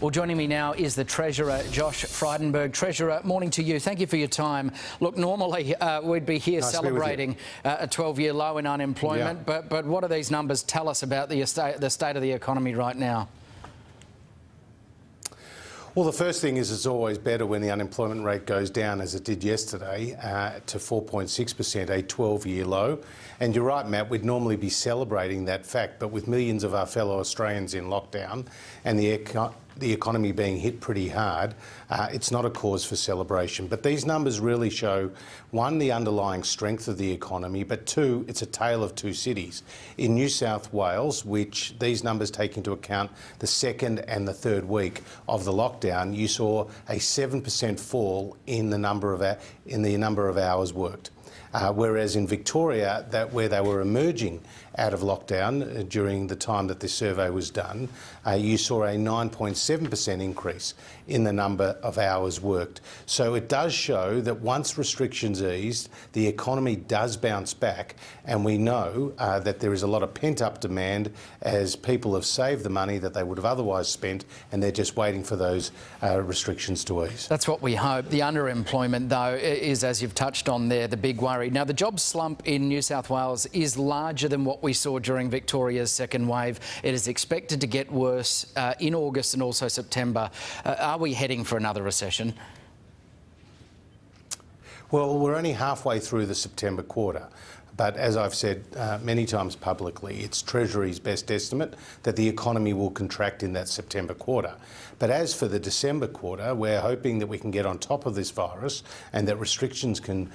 Well, joining me now is the Treasurer, Josh Frydenberg. Treasurer, morning to you. Thank you for your time. Look, normally we'd be here celebrating a 12-year low in unemployment, but what do these numbers tell us about the state of the economy right now? Well, the first thing is it's always better when the unemployment rate goes down, as it did yesterday, to 4.6%, a 12-year low. And you're right, Matt, we'd normally be celebrating that fact, but with millions of our fellow Australians in lockdown and the economy being hit pretty hard, it's not a cause for celebration. But these numbers really show, one, the underlying strength of the economy, but two, it's a tale of two cities. In New South Wales, which these numbers take into account the second and the third week of the lockdown, you saw a 7% fall in the number of hours worked. Whereas in Victoria, where they were emerging out of lockdown during the time that this survey was done, you saw a 9.7% increase in the number of hours worked. So it does show that once restrictions eased, the economy does bounce back, and we know that there is a lot of pent-up demand as people have saved the money that they would have otherwise spent, and they're just waiting for those restrictions to ease. That's what we hope. The underemployment, though, is, as you've touched on there, the big worry. Now, the jobs slump in New South Wales is larger than what we saw during Victoria's second wave. It is expected to get worse in August and also September. Are we heading for another recession? Well, we're only halfway through the September quarter. But as I've said many times publicly, it's Treasury's best estimate that the economy will contract in that September quarter. But as for the December quarter, we're hoping that we can get on top of this virus and that restrictions can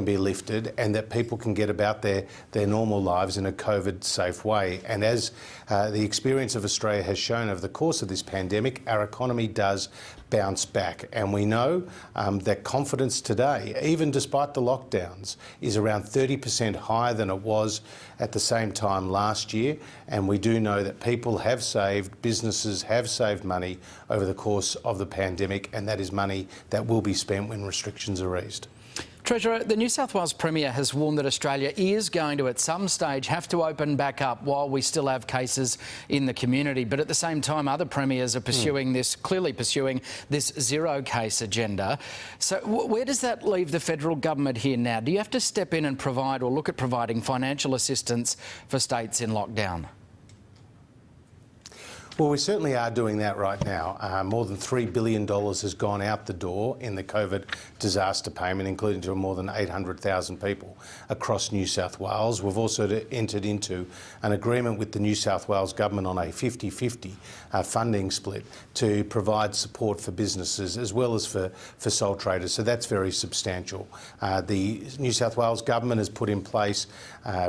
be lifted and that people can get about their normal lives in a COVID-safe way. And as the experience of Australia has shown over the course of this pandemic, our economy does bounce back. And we know that confidence today, even despite the lockdowns, is around 30% higher than it was at the same time last year. And we do know that people have saved, businesses have saved money over the course of the pandemic, and that is money that will be spent when restrictions are eased. Treasurer, the New South Wales Premier has warned that Australia is going to, at some stage, have to open back up while we still have cases in the community. But at the same time, other premiers are clearly pursuing this zero-case agenda. So where does that leave the federal government here now? Do you have to step in and provide or look at providing financial assistance for states in lockdown? Well, we certainly are doing that right now. More than $3 billion has gone out the door in the COVID disaster payment, including to more than 800,000 people across New South Wales. We've also entered into an agreement with the New South Wales government on a 50-50 funding split to provide support for businesses as well as for sole traders. So that's very substantial. The New South Wales government has put in place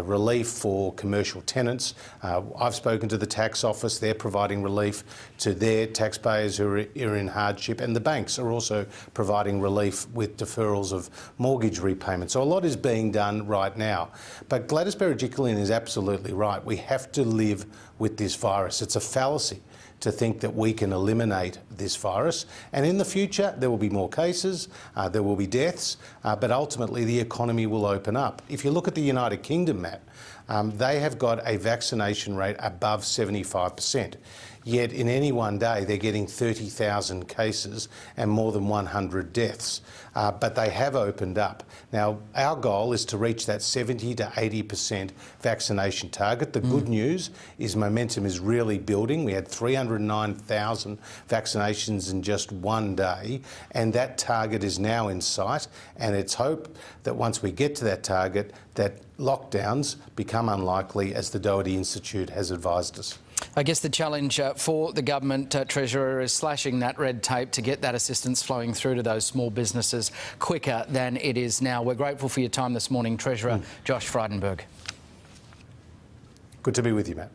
relief for commercial tenants. I've spoken to the tax office. They're providing relief to their taxpayers who are in hardship, and the banks are also providing relief with deferrals of mortgage repayments. So a lot is being done right now. But Gladys Berejiklian is absolutely right. We have to live with this virus. It's a fallacy to think that we can eliminate this virus. And in the future, there will be more cases, there will be deaths, but ultimately the economy will open up. If you look at the United Kingdom, Matt, they have got a vaccination rate above 75%. Yet in any one day, they're getting 30,000 cases and more than 100 deaths. But they have opened up. Now, our goal is to reach that 70 to 80% vaccination target. The good news is momentum is really building. We had 309,000 vaccinations in just one day, and that target is now in sight. And it's hope that once we get to that target, that lockdowns become unlikely, as the Doherty Institute has advised us. I guess the challenge for the government, Treasurer, is slashing that red tape to get that assistance flowing through to those small businesses quicker than it is now. We're grateful for your time this morning, Treasurer Josh Frydenberg. Good to be with you, Matt.